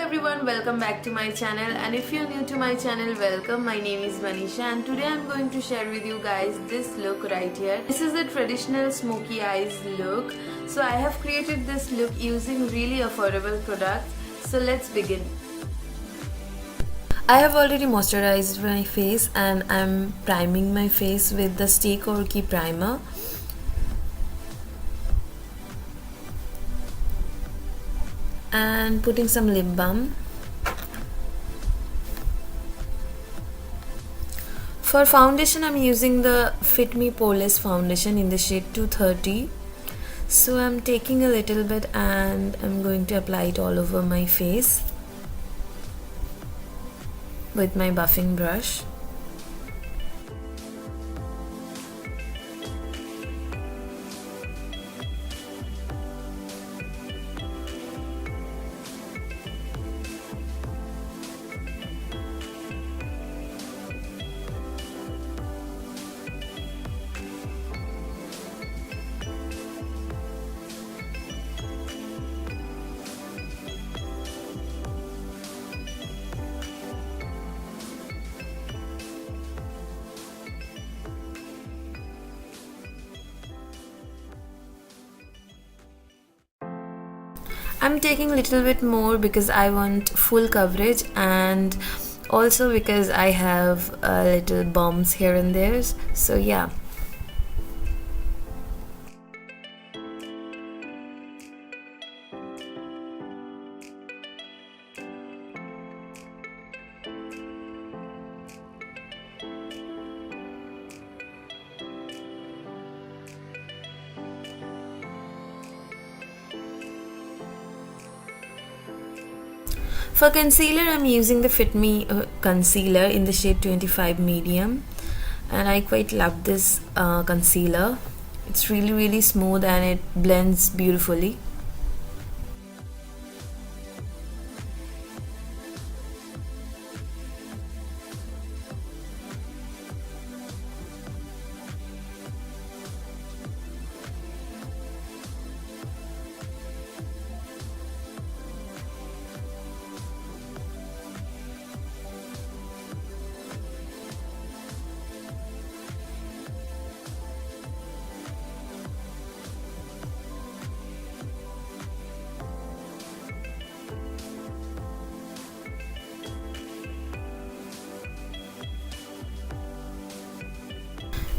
everyone, welcome back to my channel, and if you're new to my channel, welcome. My name is Manisha and today I'm going to share with you guys this look right here. This is a traditional smoky eyes look. So I have created this look using really affordable products. So let's begin. I have already moisturized my face and I'm priming my face with the Stay Quirky primer. And putting some lip balm. For foundation, I'm using the Fit Me Poreless foundation in the shade 230. So I'm taking a little bit and I'm going to apply it all over my face with my buffing brush. I'm taking a little bit more because I want full coverage and also because I have little bumps here and there. So yeah. For concealer, I'm using the Fit Me concealer in the shade 25 medium, and I quite love this concealer. It's really smooth and it blends beautifully.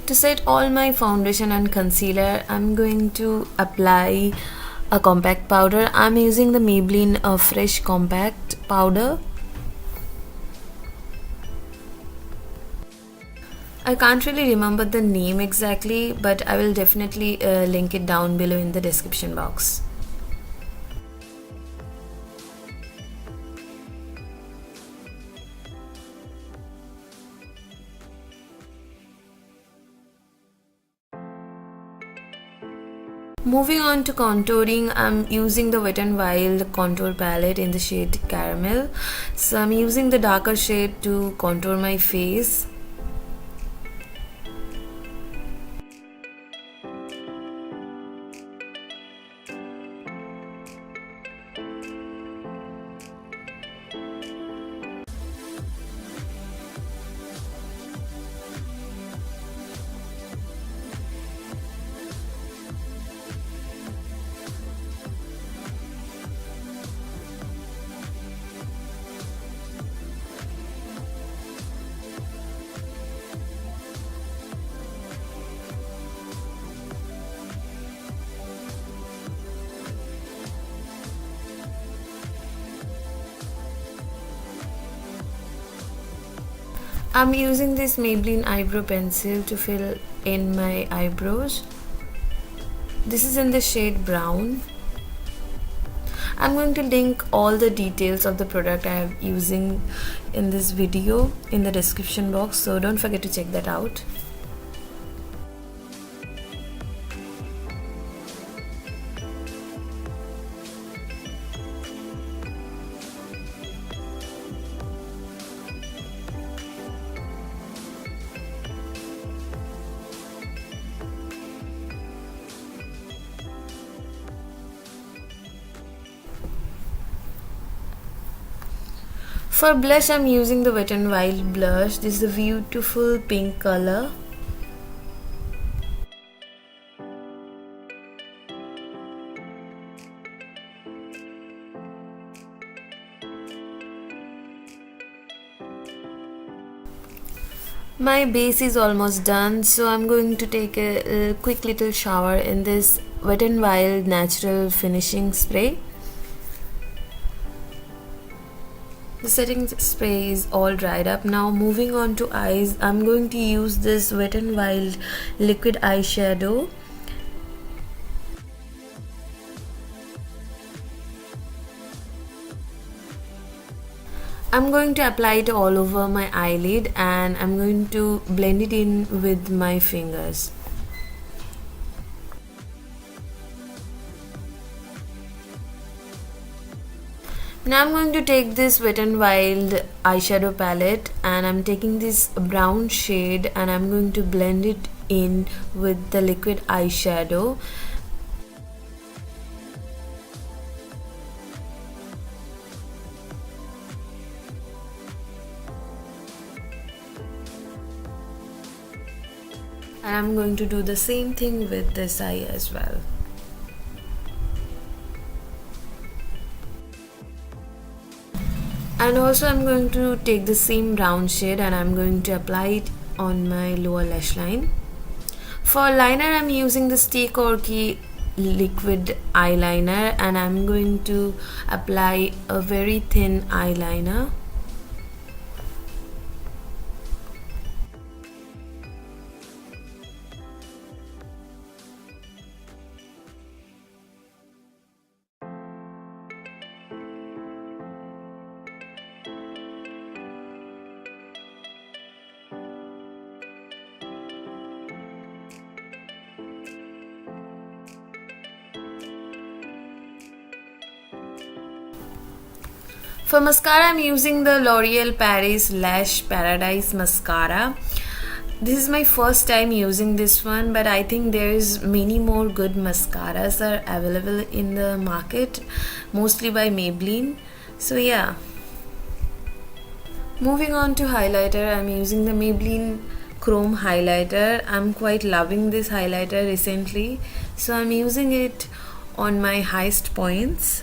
To set all my foundation and concealer, I'm going to apply a compact powder. I'm using the Maybelline Fresh Compact Powder. I can't really remember the name exactly, but I will definitely link it down below in the description box. Moving on to contouring, I'm using the Wet n Wild contour palette in the shade Caramel. So I'm using the darker shade to contour my face. I'm using this Maybelline eyebrow pencil to fill in my eyebrows. This is in the shade Brown. I'm going to link all the details of the product I am using in this video in the description box, so don't forget to check that out. For blush, I'm using the Wet n Wild blush. This is a beautiful pink color. My base is almost done, so I'm going to take a quick little shower in this Wet n Wild natural finishing spray. The setting spray is all dried up. Now moving on to eyes, I'm going to use this Wet n Wild liquid eyeshadow. I'm going to apply it all over my eyelid and I'm going to blend it in with my fingers. Now I'm going to take this Wet n Wild eyeshadow palette and I'm taking this brown shade and I'm going to blend it in with the liquid eyeshadow. And I'm going to do the same thing with this eye as well. And also I'm going to take the same brown shade and I'm going to apply it on my lower lash line. For liner, I'm using the quirky liquid eyeliner and I'm going to apply a very thin eyeliner. For mascara, I'm using the L'Oreal Paris Lash Paradise Mascara. This is my first time using this one, but I think there's many more good mascaras are available in the market, mostly by Maybelline. So yeah. Moving on to highlighter, I'm using the Maybelline Chrome highlighter. I'm quite loving this highlighter recently, so I'm using it on my highest points.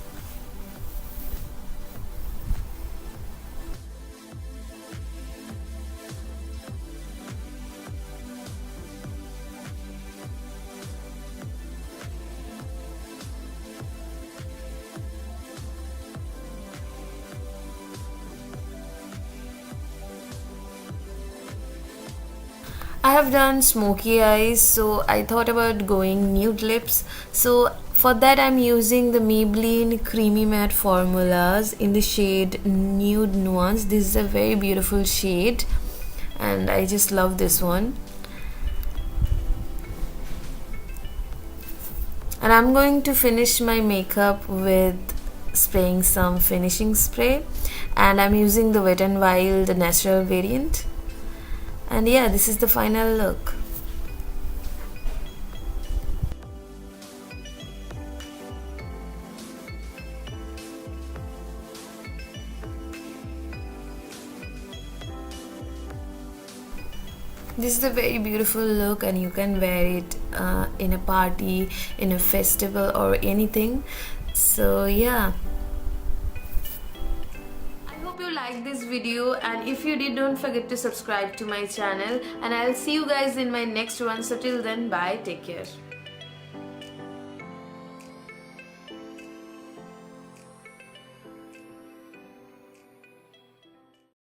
I have done smoky eyes, so I thought about going nude lips. So for that I'm using the Maybelline Creamy Matte Formulas in the shade Nude Nuance. This is a very beautiful shade and I just love this one. And I'm going to finish my makeup with spraying some finishing spray and I'm using the Wet n Wild natural variant. And yeah, this is the final look. This is a very beautiful look and you can wear it in a party, in a festival or anything. So yeah. You like this video, and if you did, don't forget to subscribe to my channel and I'll see you guys in my next one. So till then, bye, take care.